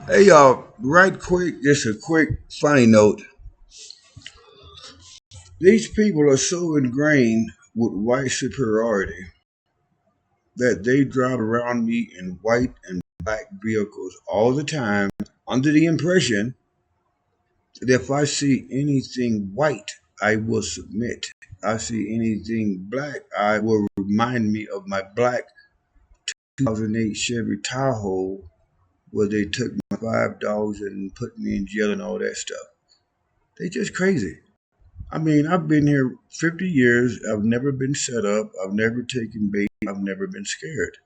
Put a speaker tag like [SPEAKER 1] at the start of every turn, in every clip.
[SPEAKER 1] Hey y'all, right quick, just a quick funny note. These people are so ingrained with white superiority that they drive around me in white and black vehicles all the time under the impression that if I see anything white, I will submit. I see anything black, I will remind me of my black 2008 Chevy Tahoe where they took my $5 and put me in jail and all that stuff. They just crazy. I mean, I've been here 50 years. I've never been set up. I've never taken bait. I've never been scared.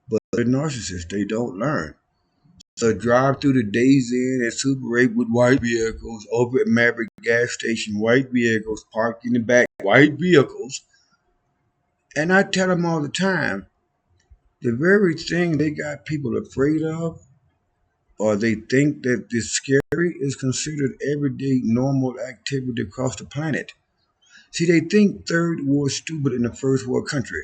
[SPEAKER 1] But they're narcissists. They don't learn. So drive through the days in and Super 8 with white vehicles, over at Maverick gas station, white vehicles, parked in the back, white vehicles. And I tell them all the time, the very thing they got people afraid of, or they think that is scary, is considered everyday normal activity across the planet. See, they think third world stupid in a first world country.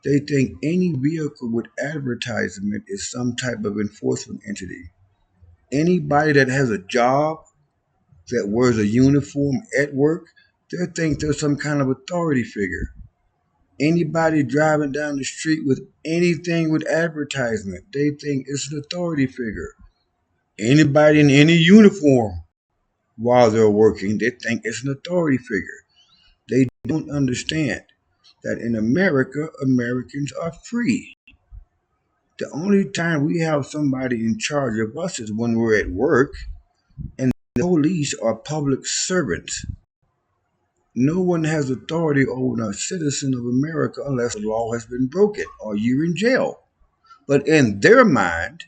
[SPEAKER 1] They think any vehicle with advertisement is some type of enforcement entity. Anybody that has a job that wears a uniform at work, they think they're some kind of authority figure. Anybody driving down the street with anything with advertisement, they think it's an authority figure. Anybody in any uniform while they're working, they think it's an authority figure. They don't understand that in America, Americans are free. The only time we have somebody in charge of us is when we're at work, and the police are public servants. No one has authority over a citizen of America unless the law has been broken or you're in jail. But in their mind,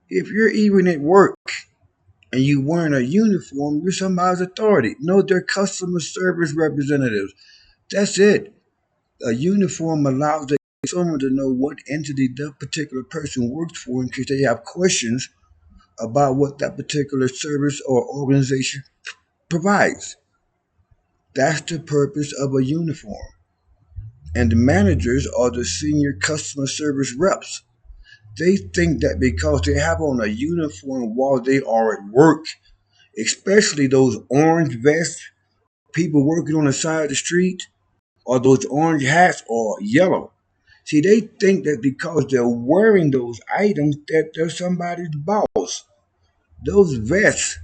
[SPEAKER 1] if you're even at work and you wearing a uniform, you're somebody's authority. No, they're customer service representatives. That's it. A uniform allows the consumer to know what entity that particular person works for in case they have questions about what that particular service or organization provides. That's the purpose of a uniform. And the managers are the senior customer service reps. They think that because they have on a uniform while they are at work, especially those orange vests, people working on the side of the street, or those orange hats or yellow. See, they think that because they're wearing those items that they're somebody's boss. Those vests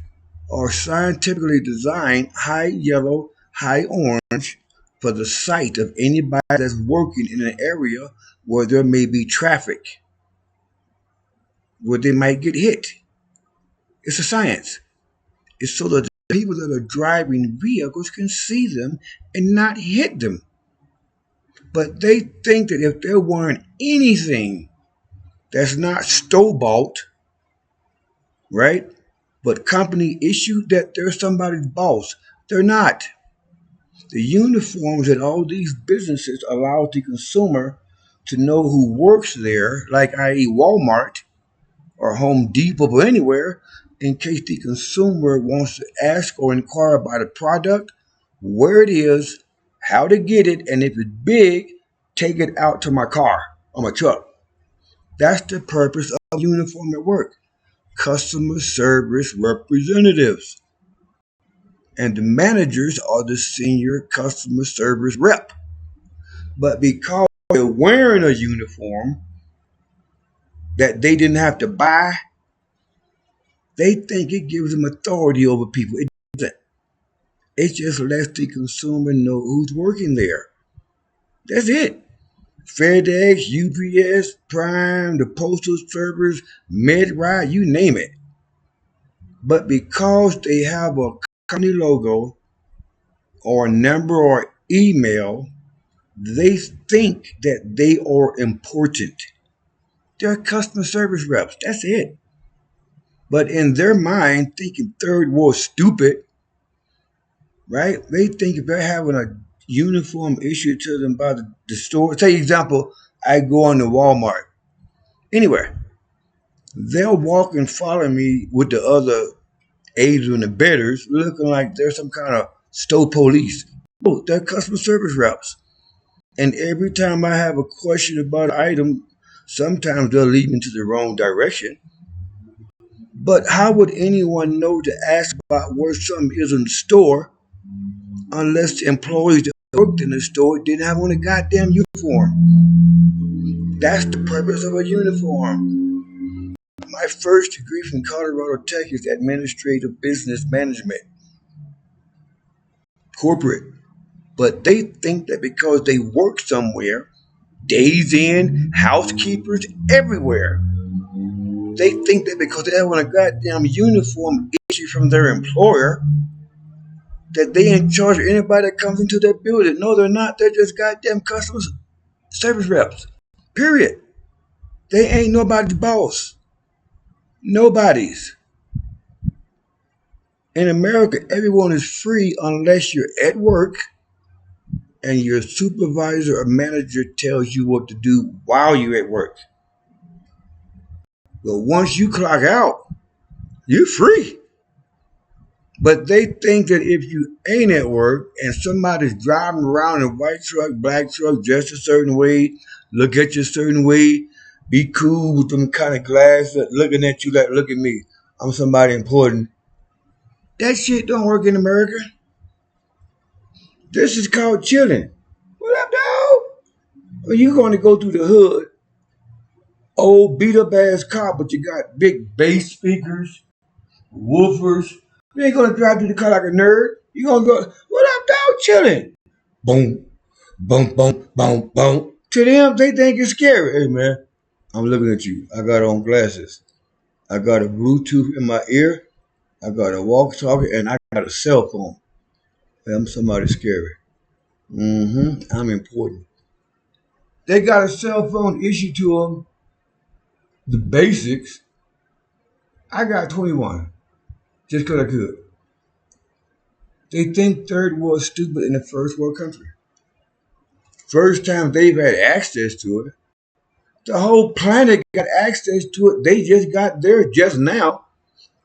[SPEAKER 1] are scientifically designed high yellow, high orange for the sight of anybody that's working in an area where there may be traffic, where they might get hit. It's a science. It's so that the people that are driving vehicles can see them and not hit them. But they think that if they're wearing anything that's not store bought, right? But company issued, that they're somebody's boss. They're not. The uniforms at all these businesses allow the consumer to know who works there, like i.e. Walmart or Home Depot or anywhere, in case the consumer wants to ask or inquire about a product, where it is, how to get it, and if it's big, take it out to my car or my truck. That's the purpose of uniform at work. Customer service representatives. And the managers are the senior customer service rep. But because they're wearing a uniform that they didn't have to buy, they think it gives them authority over people. It doesn't. It just lets the consumer know who's working there. That's it. FedEx, UPS, Prime, the Postal Service, MedRide, you name it. But because they have a company logo or a number or email, they think that they are important. They're customer service reps. That's it. But in their mind, thinking third world stupid, right? They think if they're having a uniform issued to them by the store, say example, I go on to Walmart, anywhere, they'll walk and follow me with the other aides and the betters, looking like they're some kind of store police. Oh, they're customer service reps. And every time I have a question about an item, sometimes they'll lead me to the wrong direction. But how would anyone know to ask about where something is in the store unless the employees that worked in the store didn't have on a goddamn uniform? That's the purpose of a uniform. My first degree from Colorado Tech is administrative business management, corporate. But they think that because they work somewhere, days in, housekeepers everywhere, they think that because they have on a goddamn uniform issued from their employer, that they in charge of anybody that comes into their building. No, they're not. They're just goddamn customer service reps. Period. They ain't nobody's boss. Nobody's. In America, everyone is free unless you're at work and your supervisor or manager tells you what to do while you're at work. But once you clock out, you're free. But they think that if you ain't at work and somebody's driving around in a white truck, black truck, dressed a certain way, look at you a certain way, be cool with them kind of glasses, looking at you like, look at me, I'm somebody important. That shit don't work in America. This is called chilling. What up, dog? Well, you're going to go through the hood, old beat up ass car, but you got big bass speakers, woofers. You ain't gonna drive through the car like a nerd. You gonna go, what up, dog? Chilling. Boom, boom, boom, boom, boom. To them, they think it's scary. Hey, man, I'm looking at you. I got on glasses. I got a Bluetooth in my ear. I got a walkie-talkie, and I got a cell phone. Hey, I'm somebody scary. I'm important. They got a cell phone issued to them. The basics. I got 21. Just because I could. They think third world stupid in a first world country. First time they've had access to it. The whole planet got access to it. They just got there just now.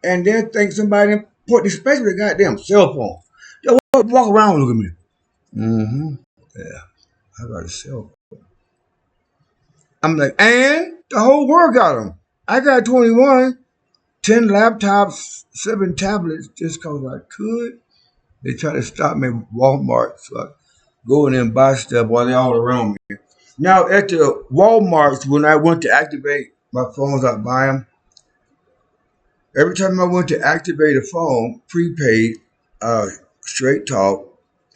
[SPEAKER 1] And they think somebody important, especially the goddamn cell phone. Yo, walk around and look at me. Yeah, I got a cell phone. I'm like, and the whole world got them. I got 21, 10 laptops, 7 tablets just because I could. They try to stop me at Walmart, so I go in there and buy stuff while they're all around me. Now, at the Walmarts, when I went to activate my phones, I buy them. Every time I went to activate a phone, prepaid, straight talk,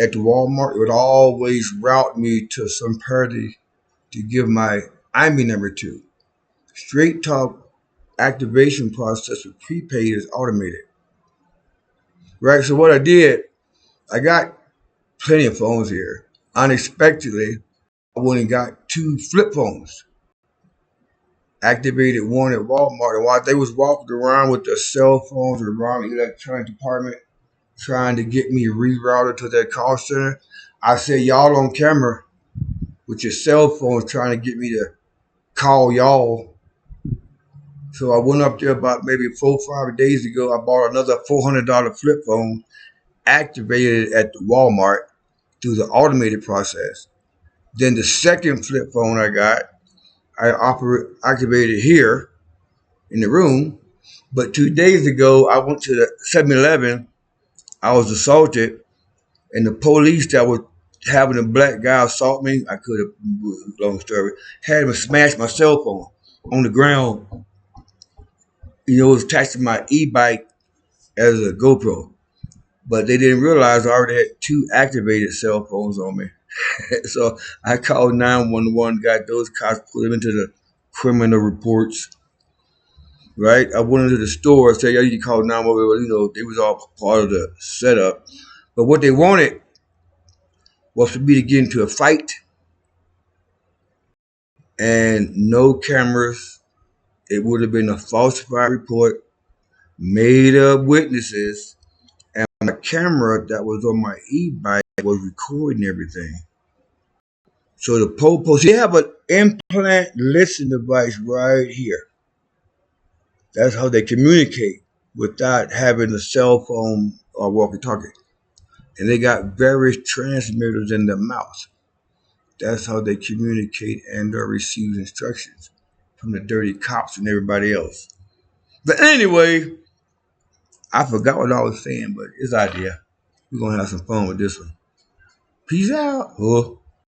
[SPEAKER 1] at the Walmart, it would always route me to some party to give my IMEI number to. Straight talk activation process with prepaid is automated. Right, so what I did, I got plenty of phones here. Unexpectedly, I went and got 2 flip phones. Activated one at Walmart, and while they was walking around with their cell phones around the electronic department trying to get me rerouted to their call center, I said, y'all on camera with your cell phones trying to get me to call y'all. So I went up there about maybe 4 or 5 days ago. I bought another $400 flip phone, activated it at the Walmart through the automated process. Then the second flip phone I got, I activated here in the room. But 2 days ago, I went to the 7-Eleven. I was assaulted, and the police that was having a black guy assault me, I could have, long story, had him smash my cell phone on the ground. You know, it was attached to my e-bike as a GoPro. But they didn't realize I already had 2 activated cell phones on me. So I called 911, got those cops, put them into the criminal reports. Right? I went into the store, said, "Yo, you call 911." You know, they was all part of the setup. But what they wanted was for me to get into a fight, and no cameras. It would have been a falsified report, made up witnesses, and my camera that was on my e-bike was recording everything. So the popo, they have an implant listening device right here. That's how they communicate without having a cell phone or walkie-talkie. And they got various transmitters in their mouth. That's how they communicate and or receive instructions from the dirty cops and everybody else. But anyway, I forgot what I was saying, but it's out there. We're gonna have some fun with this one. Peace out. Oh.